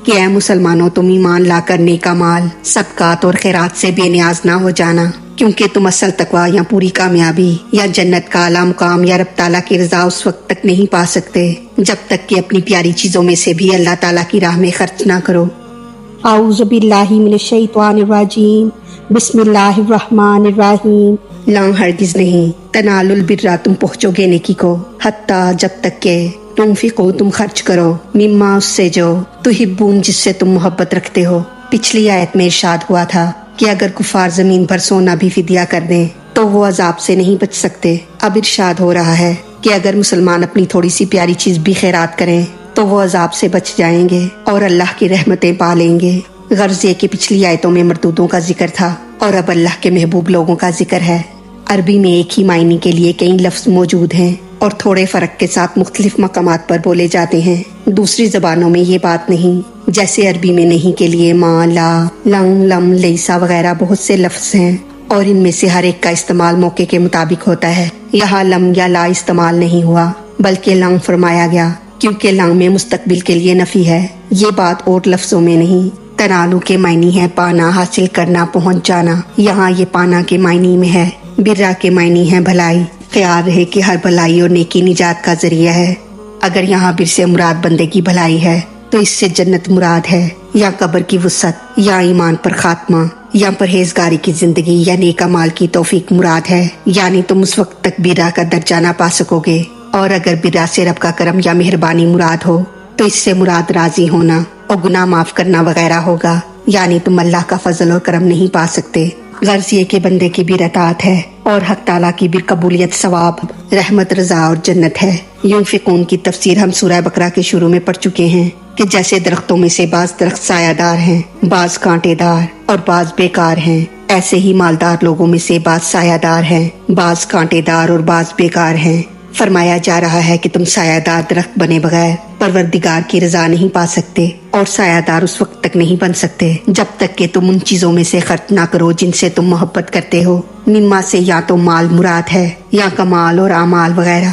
کہ اے مسلمانوں تم ایمان لا کر نیکا مال صدقات اور خیرات سے بے نیاز نہ ہو جانا، کیونکہ تم اصل تقویٰ یا پوری کامیابی یا جنت کا اعلیٰ مقام یا رب تعالیٰ کی رضا اس وقت تک نہیں پا سکتے جب تک کہ اپنی پیاری چیزوں میں سے بھی اللہ تعالیٰ کی راہ میں خرچ نہ کرو۔ اعوذ باللہ من الشیطان الرجیم، بسم اللہ الرحمن الرحیم۔ لاں ہرگز نہیں، تنال البرا تم پہنچو گے نیکی کو، حتیٰ جب تک کہ تنفقو تم خرچ کرو، مما اس سے جو تحبون جس سے تم محبت رکھتے ہو۔ پچھلی آیت میں ارشاد ہوا تھا کہ اگر کفار زمین پر سونا بھی فدیہ کر دیں تو وہ عذاب سے نہیں بچ سکتے۔ اب ارشاد ہو رہا ہے کہ اگر مسلمان اپنی تھوڑی سی پیاری چیز بھی خیرات کریں تو وہ عذاب سے بچ جائیں گے اور اللہ کی رحمتیں پا لیں گے۔ غرض یہ کہ پچھلی آیتوں میں مردودوں کا ذکر تھا اور اب اللہ کے محبوب لوگوں کا ذکر ہے۔ عربی میں ایک ہی معنی کے لیے کئی لفظ موجود ہیں اور تھوڑے فرق کے ساتھ مختلف مقامات پر بولے جاتے ہیں۔ دوسری زبانوں میں یہ بات نہیں، جیسے عربی میں نہیں کے لیے ما، لا، لن، لم، لیسا وغیرہ بہت سے لفظ ہیں اور ان میں سے ہر ایک کا استعمال موقع کے مطابق ہوتا ہے۔ یہاں لم یا لا استعمال نہیں ہوا بلکہ لن فرمایا گیا، کیونکہ لن میں مستقبل کے لیے نفی ہے۔ یہ بات اور لفظوں میں نہیں۔ تنالو کے معنی ہے پانا، حاصل کرنا، پہنچ جانا۔ یہاں یہ پانا کے معنی میں ہے۔ برا کے معنی ہے بھلائی۔ خیال رہے کہ ہر بھلائی اور نیکی نجات کا ذریعہ ہے۔ اگر یہاں بر سے مراد بندے کی بھلائی ہے تو اس سے جنت مراد ہے، یا قبر کی وسعت، یا ایمان پر خاتمہ، یا پرہیزگاری کی زندگی، یا نیکا مال کی توفیق مراد ہے۔ یعنی تم اس وقت تک برا کا درجہ نہ پا سکو گے۔ اور اگر برا سے رب کا کرم یا مہربانی مراد ہو تو اس سے مراد راضی ہونا اور گناہ معاف کرنا وغیرہ ہوگا، یعنی تم اللہ کا فضل اور کرم نہیں پا سکتے۔ غرض یہ کہ بندے کی بھی اطاعت ہے اور حق تعالیٰ کی بھی قبولیت، ثواب، رحمت، رضا اور جنت ہے۔ ینفقون کی تفسیر ہم سورہ بقرہ کے شروع میں پڑھ چکے ہیں کہ جیسے درختوں میں سے بعض درخت سایہ دار ہیں، بعض کانٹے دار اور بعض بیکار ہیں، ایسے ہی مالدار لوگوں میں سے بعض سایہ دار ہیں، بعض کانٹے دار اور بعض بیکار ہیں۔ فرمایا جا رہا ہے کہ تم سایہ دار درخت بنے بغیر پروردگار کی رضا نہیں پا سکتے، اور سایہ دار اس وقت تک نہیں بن سکتے جب تک کہ تم ان چیزوں میں سے خرچ نہ کرو جن سے تم محبت کرتے ہو۔ مما سے یا تو مال مراد ہے یا کمال اور اعمال وغیرہ۔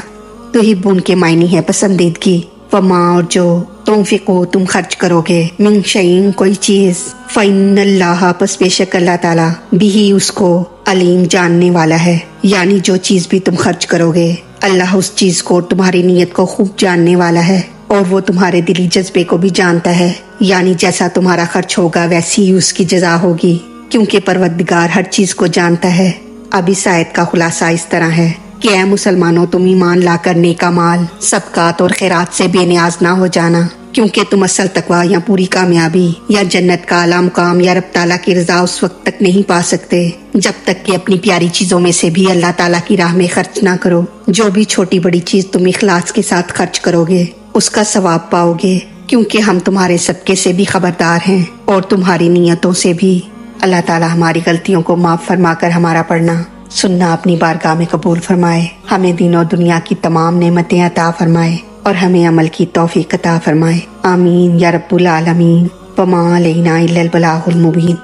تحبون کے معنی ہے پسندیدگی۔ وما اور جو تنفقو تم خرچ کرو گے، من شیئن کوئی چیز، فإن اللہ پس بے شک اللہ تعالیٰ بھی اس کو علیم جاننے والا ہے۔ یعنی جو چیز بھی تم خرچ کرو گے اللہ اس چیز کو، تمہاری نیت کو خوب جاننے والا ہے، اور وہ تمہارے دلی جذبے کو بھی جانتا ہے۔ یعنی جیسا تمہارا خرچ ہوگا ویسی ہی اس کی جزا ہوگی، کیونکہ پروردگار ہر چیز کو جانتا ہے۔ اب اس آیت کا خلاصہ اس طرح ہے کہ اے مسلمانوں تم ایمان لا کر نیکا مال صدقات اور خیرات سے بے نیاز نہ ہو جانا، کیونکہ تم اصل تقویٰ یا پوری کامیابی یا جنت کا اعلیٰ مقام یا رب تعالیٰ کی رضا اس وقت تک نہیں پا سکتے جب تک کہ اپنی پیاری چیزوں میں سے بھی اللہ تعالیٰ کی راہ میں خرچ نہ کرو۔ جو بھی چھوٹی بڑی چیز تم اخلاص کے ساتھ خرچ کرو گے اس کا ثواب پاؤ گے، کیونکہ ہم تمہارے صدقے سے بھی خبردار ہیں اور تمہاری نیتوں سے بھی۔ اللہ تعالیٰ ہماری غلطیوں کو معاف فرما کر ہمارا پڑھنا سننا اپنی بارگاہ میں قبول فرمائے، ہمیں دین و دنیا کی تمام نعمتیں عطا فرمائے اور ہمیں عمل کی توفیق عطا فرمائے۔ آمین یا رب العالمین۔ وما علینا الا البلاغ المبین۔